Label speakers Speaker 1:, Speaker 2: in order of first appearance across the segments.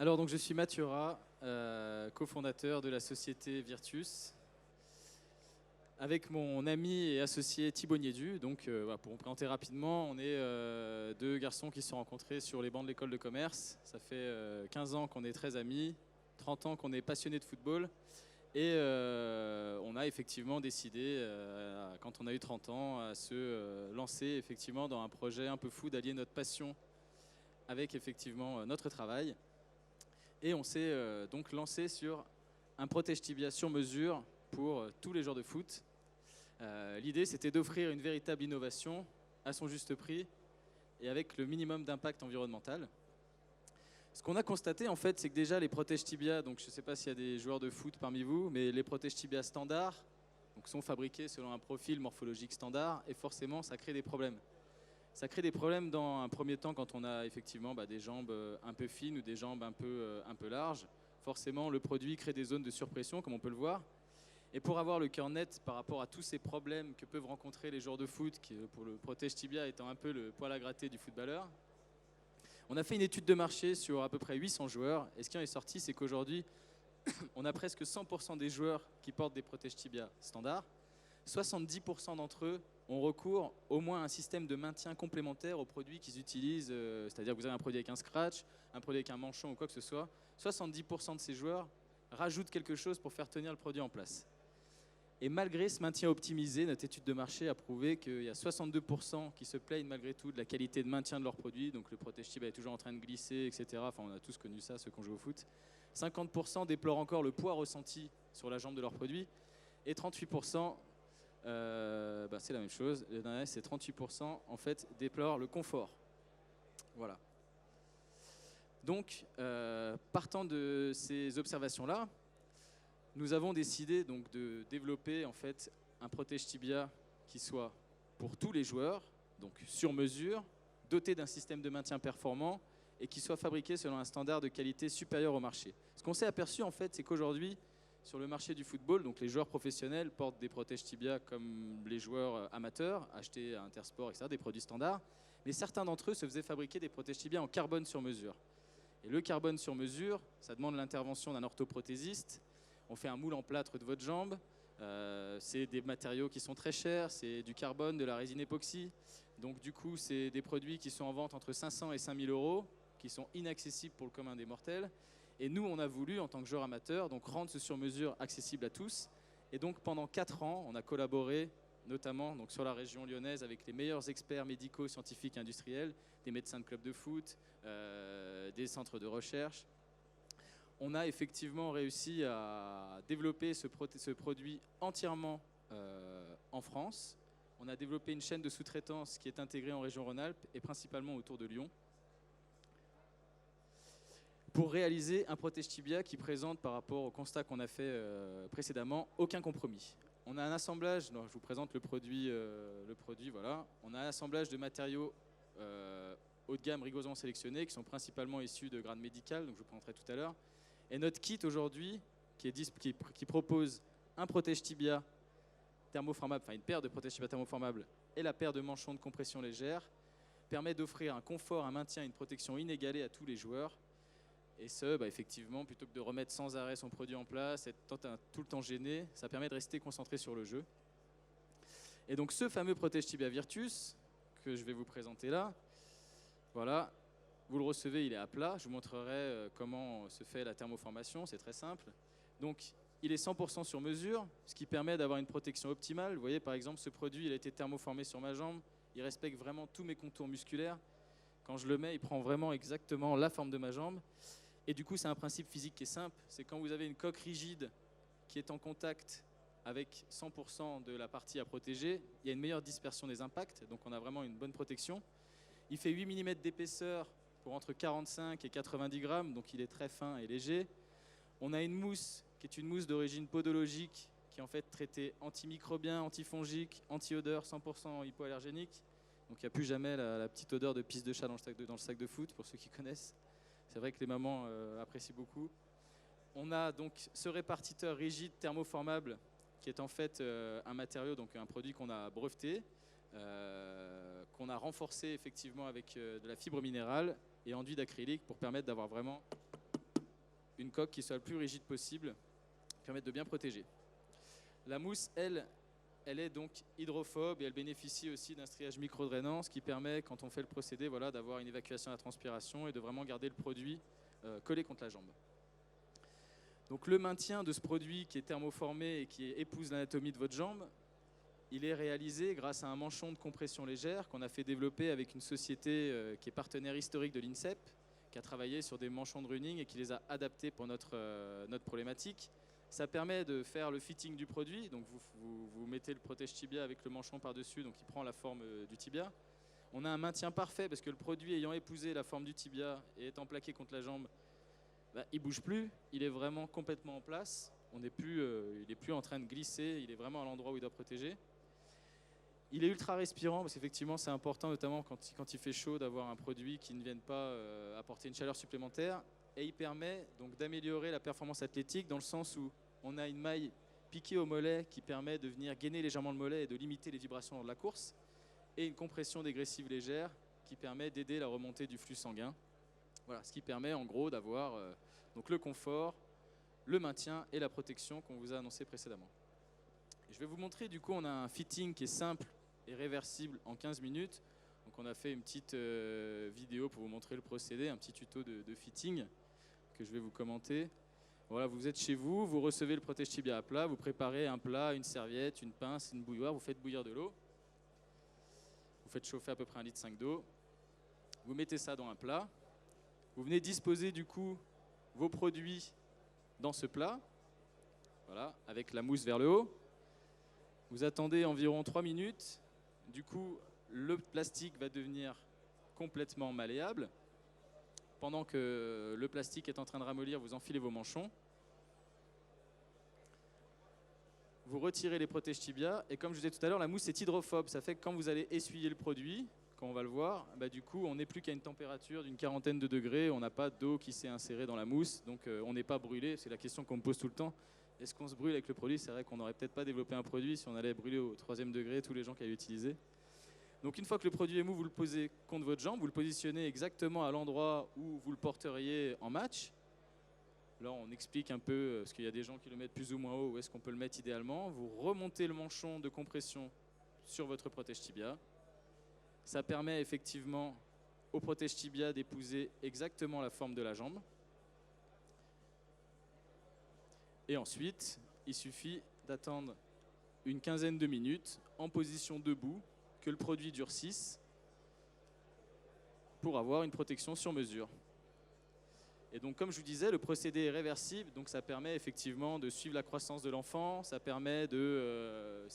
Speaker 1: Alors donc je suis Mathieu Rat, cofondateur de la société Virtus, avec mon ami et associé Thibaut Niédu. Donc voilà, pour me présenter rapidement, on est deux garçons qui se sont rencontrés sur les bancs de l'école de commerce. Ça fait 15 ans qu'on est très amis, 30 ans qu'on est passionnés de football. Et on a effectivement décidé, quand on a eu 30 ans, à se lancer effectivement dans un projet un peu fou d'allier notre passion avec effectivement notre travail. Et on s'est donc lancé sur un protège tibia sur mesure pour tous les joueurs de foot. L'idée, c'était d'offrir une véritable innovation à son juste prix et avec le minimum d'impact environnemental. Ce qu'on a constaté, en fait, c'est que déjà les protèges tibia, donc je ne sais pas s'il y a des joueurs de foot parmi vous, mais les protèges tibia standards donc, sont fabriqués selon un profil morphologique standard et forcément, ça crée des problèmes. Ça crée des problèmes dans un premier temps quand on a effectivement des jambes un peu fines ou des jambes un peu larges. Forcément, le produit crée des zones de surpression, comme on peut le voir. Et pour avoir le cœur net par rapport à tous ces problèmes que peuvent rencontrer les joueurs de foot, qui pour le protège tibia étant un peu le poil à gratter du footballeur, on a fait une étude de marché sur à peu près 800 joueurs. Et ce qui en est sorti, c'est qu'aujourd'hui, on a presque 100% des joueurs qui portent des protèges tibia standards. 70% d'entre eux ont recours au moins à un système de maintien complémentaire aux produits qu'ils utilisent. C'est-à-dire que vous avez un produit avec un scratch, un produit avec un manchon ou quoi que ce soit. 70% de ces joueurs rajoutent quelque chose pour faire tenir le produit en place. Et malgré ce maintien optimisé, notre étude de marché a prouvé qu'il y a 62% qui se plaignent malgré tout de la qualité de maintien de leurs produits. Donc le protège tibia est toujours en train de glisser, etc. Enfin, on a tous connu ça, ceux qui ont joué au foot. 50% déplorent encore le poids ressenti sur la jambe de leurs produits. Et 38%, c'est la même chose. Le dernier, c'est 38% en fait déplorent le confort. Voilà. Donc, partant de ces observations-là, nous avons décidé donc de développer en fait un protège tibia qui soit pour tous les joueurs, donc sur mesure, doté d'un système de maintien performant et qui soit fabriqué selon un standard de qualité supérieur au marché. Ce qu'on s'est aperçu en fait, c'est qu'aujourd'hui, sur le marché du football, donc les joueurs professionnels portent des protèges tibia comme les joueurs amateurs, achetés à Intersport, etc., des produits standards. Mais certains d'entre eux se faisaient fabriquer des protèges tibia en carbone sur mesure. Et le carbone sur mesure, ça demande l'intervention d'un orthoprothésiste. On fait un moule en plâtre de votre jambe. C'est des matériaux qui sont très chers. C'est du carbone, de la résine époxy. Donc du coup, c'est des produits qui sont en vente entre 500 et 5000 euros, qui sont inaccessibles pour le commun des mortels. Et nous, on a voulu, en tant que joueur amateur, donc rendre ce sur-mesure accessible à tous. Et donc, pendant 4 ans, on a collaboré, notamment donc, sur la région lyonnaise, avec les meilleurs experts médicaux, scientifiques et industriels, des médecins de clubs de foot, des centres de recherche. On a effectivement réussi à développer ce produit entièrement en France. On a développé une chaîne de sous-traitance qui est intégrée en région Rhône-Alpes et principalement autour de Lyon, pour réaliser un protège tibia qui présente, par rapport au constat qu'on a fait précédemment, aucun compromis. On a un assemblage, je vous présente le produit, voilà. On a un assemblage de matériaux haut de gamme rigoureusement sélectionnés qui sont principalement issus de grade médical, donc je vous présenterai tout à l'heure. Et notre kit aujourd'hui, qui propose un protège tibia thermoformable, enfin une paire de protège tibia thermoformable et la paire de manchons de compression légère, permet d'offrir un confort, un maintien, une protection inégalée à tous les joueurs. Et ce, effectivement, plutôt que de remettre sans arrêt son produit en place, être tout le temps gêné, ça permet de rester concentré sur le jeu. Et donc ce fameux protège tibia Virtus, que je vais vous présenter là, voilà, vous le recevez, il est à plat. Je vous montrerai comment se fait la thermoformation, c'est très simple. Donc il est 100% sur mesure, ce qui permet d'avoir une protection optimale. Vous voyez, par exemple, ce produit, il a été thermoformé sur ma jambe, il respecte vraiment tous mes contours musculaires. Quand je le mets, il prend vraiment exactement la forme de ma jambe. Et du coup, c'est un principe physique qui est simple. C'est quand vous avez une coque rigide qui est en contact avec 100% de la partie à protéger, il y a une meilleure dispersion des impacts. Donc, on a vraiment une bonne protection. Il fait 8 mm d'épaisseur pour entre 45 et 90 grammes. Donc, il est très fin et léger. On a une mousse qui est une mousse d'origine podologique qui est en fait traitée antimicrobien, antifongique, anti-odeur, 100% hypoallergénique. Donc il n'y a plus jamais la petite odeur de pisse de chat dans le sac de foot, pour ceux qui connaissent. C'est vrai que les mamans apprécient beaucoup. On a donc ce répartiteur rigide thermoformable qui est en fait un matériau, donc un produit qu'on a breveté, qu'on a renforcé effectivement avec de la fibre minérale et enduit d'acrylique pour permettre d'avoir vraiment une coque qui soit le plus rigide possible, permettre de bien protéger. La mousse, elle est donc hydrophobe et elle bénéficie aussi d'un striage micro-drainant, ce qui permet, quand on fait le procédé, voilà, d'avoir une évacuation à la transpiration et de vraiment garder le produit collé contre la jambe. Donc le maintien de ce produit qui est thermoformé et qui épouse l'anatomie de votre jambe, il est réalisé grâce à un manchon de compression légère qu'on a fait développer avec une société qui est partenaire historique de l'INSEP, qui a travaillé sur des manchons de running et qui les a adaptés pour notre problématique. Ça permet de faire le fitting du produit, donc vous mettez le protège tibia avec le manchon par-dessus, donc il prend la forme du tibia. On a un maintien parfait parce que le produit ayant épousé la forme du tibia et étant plaqué contre la jambe, il ne bouge plus, il est vraiment complètement en place, il n'est plus en train de glisser, il est vraiment à l'endroit où il doit protéger. Il est ultra respirant parce qu'effectivement c'est important, notamment quand il fait chaud, d'avoir un produit qui ne vienne pas apporter une chaleur supplémentaire. Et il permet donc d'améliorer la performance athlétique dans le sens où on a une maille piquée au mollet qui permet de venir gainer légèrement le mollet et de limiter les vibrations lors de la course, et une compression dégressive légère qui permet d'aider la remontée du flux sanguin. Voilà, ce qui permet en gros d'avoir donc le confort, le maintien et la protection qu'on vous a annoncé précédemment. Et je vais vous montrer, du coup, on a un fitting qui est simple et réversible en 15 minutes. Donc on a fait une petite vidéo pour vous montrer le procédé, un petit tuto de fitting que je vais vous commenter. Voilà, vous êtes chez vous, vous recevez le protège tibia à plat, vous préparez un plat, une serviette, une pince, une bouilloire, vous faites bouillir de l'eau. Vous faites chauffer à peu près 1,5 litre d'eau. Vous mettez ça dans un plat. Vous venez disposer du coup vos produits dans ce plat. Voilà, avec la mousse vers le haut. Vous attendez environ 3 minutes. Du coup, le plastique va devenir complètement malléable. Pendant que le plastique est en train de ramollir, vous enfilez vos manchons. Vous retirez les protèges tibia. Et comme je vous disais tout à l'heure, la mousse est hydrophobe. Ça fait que quand vous allez essuyer le produit, quand on va le voir, du coup, on n'est plus qu'à une température d'une 40aine de degrés. On n'a pas d'eau qui s'est insérée dans la mousse. Donc, on n'est pas brûlé. C'est la question qu'on me pose tout le temps. Est-ce qu'on se brûle avec le produit? C'est vrai qu'on n'aurait peut-être pas développé un produit si on allait brûler au 3e degré tous les gens qui allaient l'utiliser. Donc une fois que le produit est mou, vous le posez contre votre jambe, vous le positionnez exactement à l'endroit où vous le porteriez en match. Là, on explique un peu, parce qu'il y a des gens qui le mettent plus ou moins haut, où est-ce qu'on peut le mettre idéalement. Vous remontez le manchon de compression sur votre protège tibia. Ça permet effectivement au protège tibia d'épouser exactement la forme de la jambe. Et ensuite, il suffit d'attendre une quinzaine de minutes en position debout, que le produit durcisse pour avoir une protection sur mesure. Et donc, comme je vous disais, le procédé est réversible, donc ça permet effectivement de suivre la croissance de l'enfant, ça permet de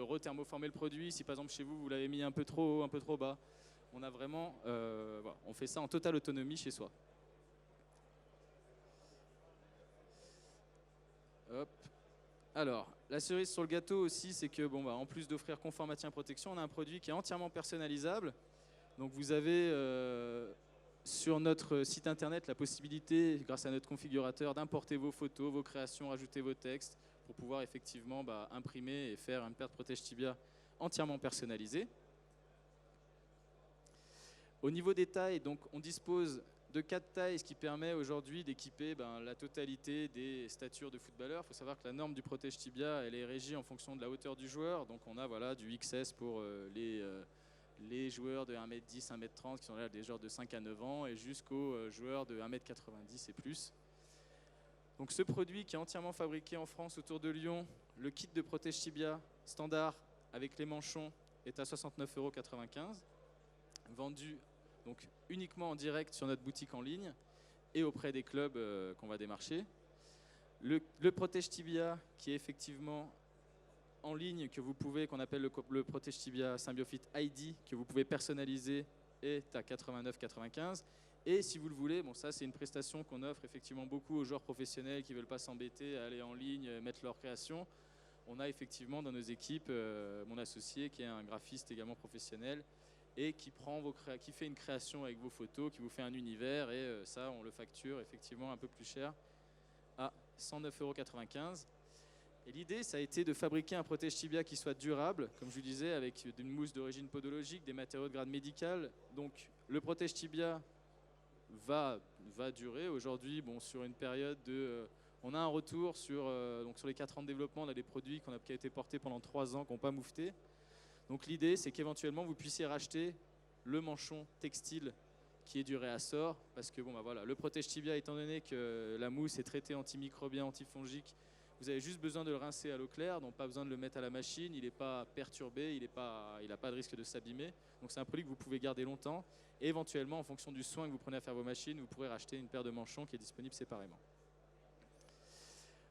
Speaker 1: rethermoformer le produit. Si par exemple chez vous, vous l'avez mis un peu trop haut, un peu trop bas, on a vraiment, voilà, on fait ça en totale autonomie chez soi. Hop. Alors, la cerise sur le gâteau aussi, c'est que en plus d'offrir confort, maintien, protection, on a un produit qui est entièrement personnalisable. Donc vous avez sur notre site internet la possibilité, grâce à notre configurateur, d'importer vos photos, vos créations, ajouter vos textes pour pouvoir effectivement imprimer et faire une paire de protège tibia entièrement personnalisée. Au niveau des tailles, donc, on dispose de 4 tailles, ce qui permet aujourd'hui d'équiper la totalité des statures de footballeurs. Il faut savoir que la norme du protège tibia, elle est régie en fonction de la hauteur du joueur. Donc on a du XS pour les joueurs de 1m10, 1m30 qui sont là des joueurs de 5 à 9 ans et jusqu'aux joueurs de 1m90 et plus. Donc ce produit qui est entièrement fabriqué en France autour de Lyon, le kit de protège tibia standard avec les manchons est à 69,95 €, vendu donc uniquement en direct sur notre boutique en ligne et auprès des clubs qu'on va démarcher. Le protège tibia qui est effectivement en ligne, qu'on appelle le protège tibia Symbiofit ID, que vous pouvez personnaliser, est à 89,95 €. Et si vous le voulez, ça c'est une prestation qu'on offre effectivement beaucoup aux joueurs professionnels qui ne veulent pas s'embêter à aller en ligne, mettre leur création. On a effectivement dans nos équipes mon associé qui est un graphiste également professionnel et qui fait une création avec vos photos, qui vous fait un univers, et ça on le facture effectivement un peu plus cher à 109,95 €. Et l'idée, ça a été de fabriquer un protège tibia qui soit durable, comme je vous disais, avec une mousse d'origine podologique, des matériaux de grade médical. Donc le protège tibia va durer. Aujourd'hui, bon, sur une période de... on a un retour donc sur les 4 ans de développement, on a des produits qui ont été portés pendant 3 ans, qui n'ont pas moufté. Donc l'idée, c'est qu'éventuellement, vous puissiez racheter le manchon textile qui est du réassort, parce que bon, bah voilà, le protège tibia, étant donné que la mousse est traitée antimicrobien, antifongique, vous avez juste besoin de le rincer à l'eau claire, donc pas besoin de le mettre à la machine, il n'est pas perturbé, il n'a pas de risque de s'abîmer. Donc c'est un produit que vous pouvez garder longtemps, et éventuellement, en fonction du soin que vous prenez à faire vos machines, vous pourrez racheter une paire de manchons qui est disponible séparément.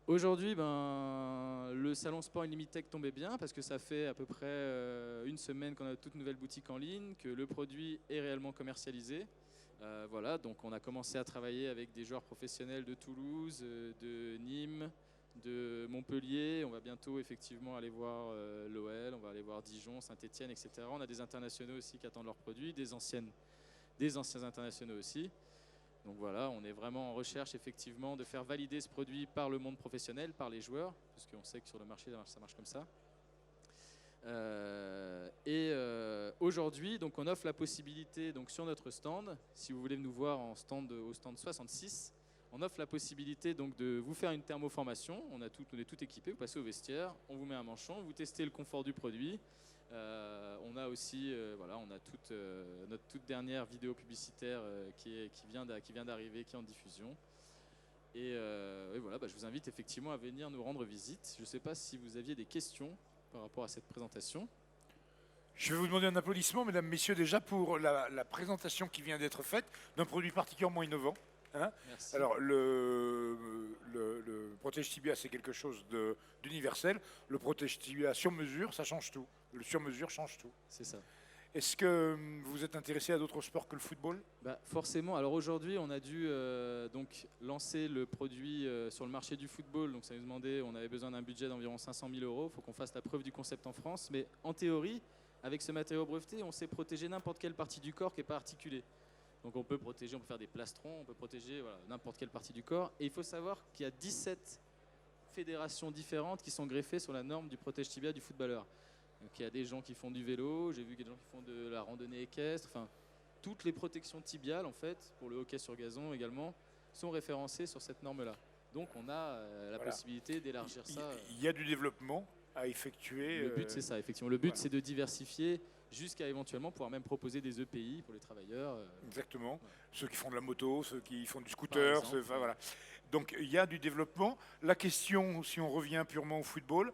Speaker 1: Aujourd'hui, le salon Sport Unlimited tombait bien parce que ça fait à peu près une semaine qu'on a toute nouvelle boutique en ligne, que le produit est réellement commercialisé. Voilà, donc on a commencé à travailler avec des joueurs professionnels de Toulouse, de Nîmes, de Montpellier. On va bientôt effectivement aller voir l'OL, on va aller voir Dijon, Saint-Etienne, etc. On a des internationaux aussi qui attendent leurs produits, des anciens internationaux aussi. Donc voilà, on est vraiment en recherche effectivement de faire valider ce produit par le monde professionnel, par les joueurs, parce qu'on sait que sur le marché ça marche comme ça. Aujourd'hui, donc on offre la possibilité, donc sur notre stand, si vous voulez nous voir au stand 66, on offre la possibilité donc de vous faire une thermoformation. On est tout équipé, vous passez au vestiaire, on vous met un manchon, vous testez le confort du produit. On a aussi on a notre toute dernière vidéo publicitaire qui vient d'arriver, qui est en diffusion. Et voilà, je vous invite effectivement à venir nous rendre visite. Je ne sais pas si vous aviez des questions par rapport à cette présentation.
Speaker 2: Je vais vous demander un applaudissement, mesdames, messieurs, déjà pour la présentation qui vient d'être faite d'un produit particulièrement innovant. Hein.
Speaker 1: Merci.
Speaker 2: Alors, le protège tibia, c'est quelque chose d'universel. Le protège tibia sur mesure, ça change tout. Le sur mesure change tout.
Speaker 1: C'est ça.
Speaker 2: Est-ce que vous êtes intéressé à d'autres sports que le football ?
Speaker 1: Forcément. Alors aujourd'hui, on a dû donc lancer le produit sur le marché du football. Donc ça nous demandait, on avait besoin d'un budget d'environ 500 000 €. Il faut qu'on fasse la preuve du concept en France. Mais en théorie, avec ce matériau breveté, on sait protéger n'importe quelle partie du corps qui n'est pas articulée. Donc on peut faire des plastrons, on peut protéger n'importe quelle partie du corps. Et il faut savoir qu'il y a 17 fédérations différentes qui sont greffées sur la norme du protège tibia du footballeur. Donc il y a des gens qui font du vélo, j'ai vu qu'il y a des gens qui font de la randonnée équestre, enfin toutes les protections tibiales en fait, pour le hockey sur gazon également, sont référencées sur cette norme-là. Donc on a la possibilité d'élargir ça.
Speaker 2: Il y a du développement à effectuer.
Speaker 1: Le but c'est ça, effectivement. Le but c'est de diversifier jusqu'à éventuellement pouvoir même proposer des EPI pour les travailleurs.
Speaker 2: Exactement. Ouais. Ceux qui font de la moto, ceux qui font du scooter, voilà. Donc il y a du développement. La question, si on revient purement au football,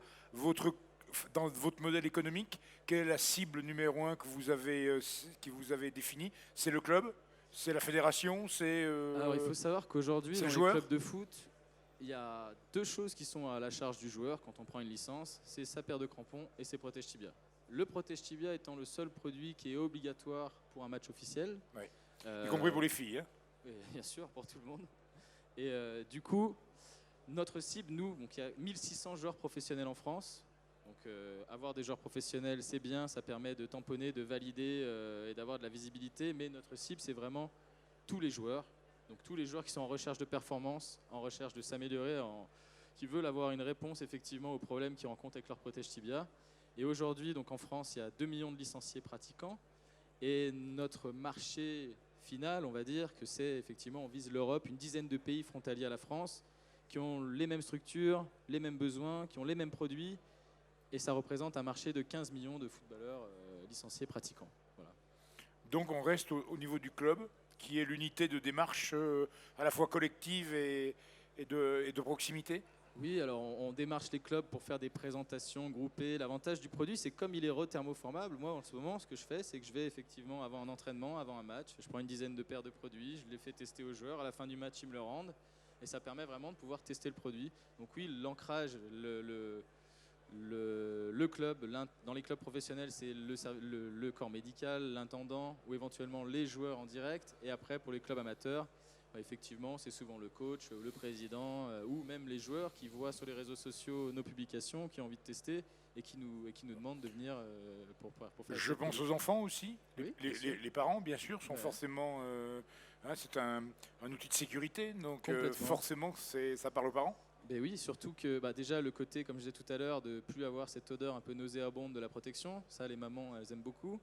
Speaker 2: dans votre modèle économique, quelle est la cible numéro 1 que vous avez définie ? C'est le club ? C'est la fédération ?
Speaker 1: Alors il faut savoir qu'aujourd'hui, dans les clubs de foot, il y a 2 choses qui sont à la charge du joueur quand on prend une licence, c'est sa paire de crampons et ses protèges tibia. Le protège tibia étant le seul produit qui est obligatoire pour un match officiel.
Speaker 2: Oui. Y compris pour les filles. Hein.
Speaker 1: Oui, bien sûr, pour tout le monde. Et du coup, notre cible, donc il y a 1600 joueurs professionnels en France. Donc avoir des joueurs professionnels, c'est bien, ça permet de tamponner, de valider et d'avoir de la visibilité. Mais notre cible, c'est vraiment tous les joueurs. Donc tous les joueurs qui sont en recherche de performance, en recherche de s'améliorer, qui veulent avoir une réponse effectivement aux problèmes qu'ils rencontrent avec leur protège tibia. Et aujourd'hui, donc en France, il y a 2 millions de licenciés pratiquants. Et notre marché final, on va dire que c'est effectivement, on vise l'Europe, une dizaine de pays frontaliers à la France, qui ont les mêmes structures, les mêmes besoins, qui ont les mêmes produits. Et ça représente un marché de 15 millions de footballeurs licenciés pratiquants. Voilà.
Speaker 2: Donc on reste au niveau du club, qui est l'unité de démarche à la fois collective et de proximité ?
Speaker 1: Oui, alors on démarche les clubs pour faire des présentations groupées. L'avantage du produit, c'est comme il est rethermoformable, moi en ce moment, ce que je fais, c'est que je vais effectivement avant un entraînement, avant un match, je prends une dizaine de paires de produits, je les fais tester aux joueurs, à la fin du match, ils me le rendent. Et ça permet vraiment de pouvoir tester le produit. Donc oui, l'ancrage, le club, dans les clubs professionnels, c'est le corps médical, l'intendant ou éventuellement les joueurs en direct. Et après, pour les clubs amateurs, effectivement, c'est souvent le coach, le président ou même les joueurs qui voient sur les réseaux sociaux nos publications, qui ont envie de tester et qui nous demandent de venir pour faire.
Speaker 2: Je pense aux enfants aussi.
Speaker 1: Oui,
Speaker 2: les parents, bien sûr, sont forcément... c'est un outil de sécurité, donc forcément, ça parle aux parents.
Speaker 1: Ben oui, surtout que déjà le côté, comme je disais tout à l'heure, de plus avoir cette odeur un peu nauséabonde de la protection, ça les mamans elles aiment beaucoup.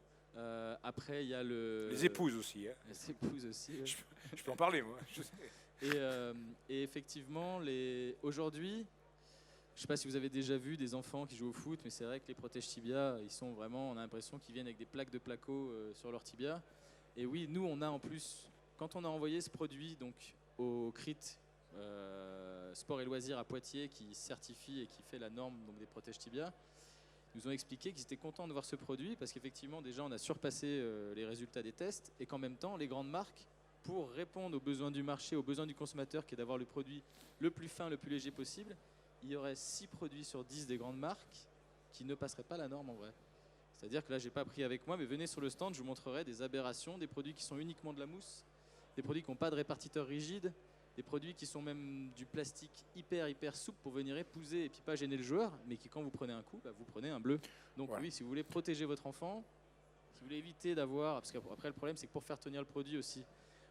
Speaker 1: Après, il y a
Speaker 2: Les épouses aussi. Hein.
Speaker 1: Les épouses aussi. Ouais.
Speaker 2: Je peux en parler, moi.
Speaker 1: Et effectivement, aujourd'hui, je ne sais pas si vous avez déjà vu des enfants qui jouent au foot, mais c'est vrai que les protèges tibia, ils sont vraiment, on a l'impression qu'ils viennent avec des plaques de placo sur leur tibia. Et oui, nous, on a en plus, quand on a envoyé ce produit donc, au CRIT, Sport et Loisirs à Poitiers, qui certifie et qui fait la norme donc, des protèges tibia, ils nous ont expliqué qu'ils étaient contents de voir ce produit parce qu'effectivement, déjà, on a surpassé les résultats des tests et qu'en même temps, les grandes marques, pour répondre aux besoins du marché, aux besoins du consommateur, qui est d'avoir le produit le plus fin, le plus léger possible, il y aurait 6 produits sur 10 des grandes marques qui ne passeraient pas la norme en vrai. C'est-à-dire que là, je n'ai pas pris avec moi, mais venez sur le stand, je vous montrerai des aberrations, des produits qui sont uniquement de la mousse, des produits qui n'ont pas de répartiteur rigide, des produits qui sont même du plastique hyper souple pour venir épouser et puis pas gêner le joueur, mais qui quand vous prenez un coup, bah, vous prenez un bleu. Donc oui, si vous voulez protéger votre enfant, si vous voulez éviter d'avoir, parce qu'après le problème c'est que pour faire tenir le produit aussi,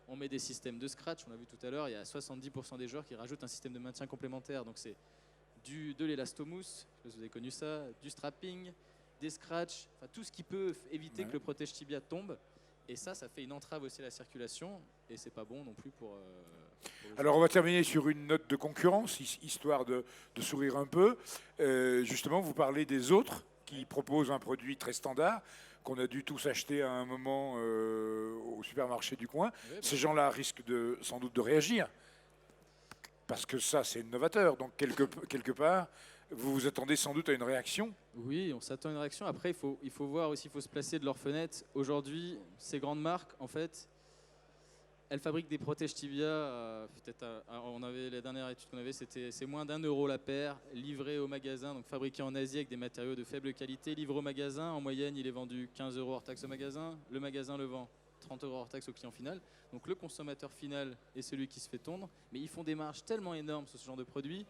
Speaker 1: on met des systèmes de scratch, on l'a vu tout à l'heure, il y a 70% des joueurs qui rajoutent un système de maintien complémentaire, donc c'est de l'élastomousse, je sais pas si vous avez connu ça, du strapping, des scratchs, enfin, tout ce qui peut éviter que le protège tibia tombe. Et ça fait une entrave aussi à la circulation et c'est pas bon non plus pour
Speaker 2: alors on va terminer sur une note de concurrence, histoire de sourire un peu. Justement, vous parlez des autres qui proposent un produit très standard qu'on a dû tous acheter à un moment au supermarché du coin. Oui, ces gens-là risquent sans doute de réagir parce que ça c'est novateur. Donc quelque part, vous vous attendez sans doute à une réaction.
Speaker 1: Oui, on s'attend à une réaction. Après, il faut voir aussi, il faut se placer de leur fenêtre. Aujourd'hui, ces grandes marques, en fait, elles fabriquent des protèges tibia. On avait la dernière étude qu'on avait, c'est moins d'€1 la paire, livré au magasin, donc fabriqué en Asie avec des matériaux de faible qualité, livré au magasin. En moyenne, il est vendu 15 € hors taxe au magasin. Le magasin le vend 30 € hors taxe au client final. Donc le consommateur final est celui qui se fait tondre. Mais ils font des marges tellement énormes sur ce genre de produits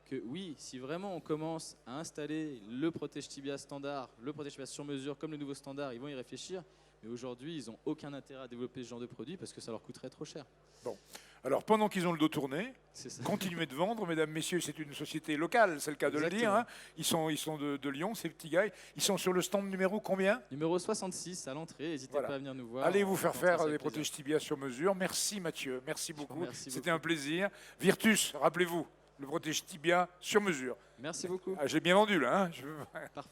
Speaker 1: que oui, si vraiment on commence à installer le protège tibia standard, le protège tibia sur mesure comme le nouveau standard, ils vont y réfléchir. Mais aujourd'hui, ils n'ont aucun intérêt à développer ce genre de produit parce que ça leur coûterait trop cher.
Speaker 2: Bon. Alors, pendant qu'ils ont le dos tourné, continuez de vendre, mesdames, messieurs, c'est une société locale, c'est le cas de le dire. Hein. Ils sont de Lyon, ces petits gars. Ils sont sur le stand numéro combien ?
Speaker 1: Numéro 66 à l'entrée, n'hésitez pas à venir nous voir.
Speaker 2: Allez vous faire des protèges tibia sur mesure. Merci Mathieu, merci beaucoup. C'était un plaisir. Virtus, rappelez-vous, le protège tibia sur mesure.
Speaker 1: Merci beaucoup.
Speaker 2: J'ai bien vendu là. Hein.
Speaker 1: Parfait.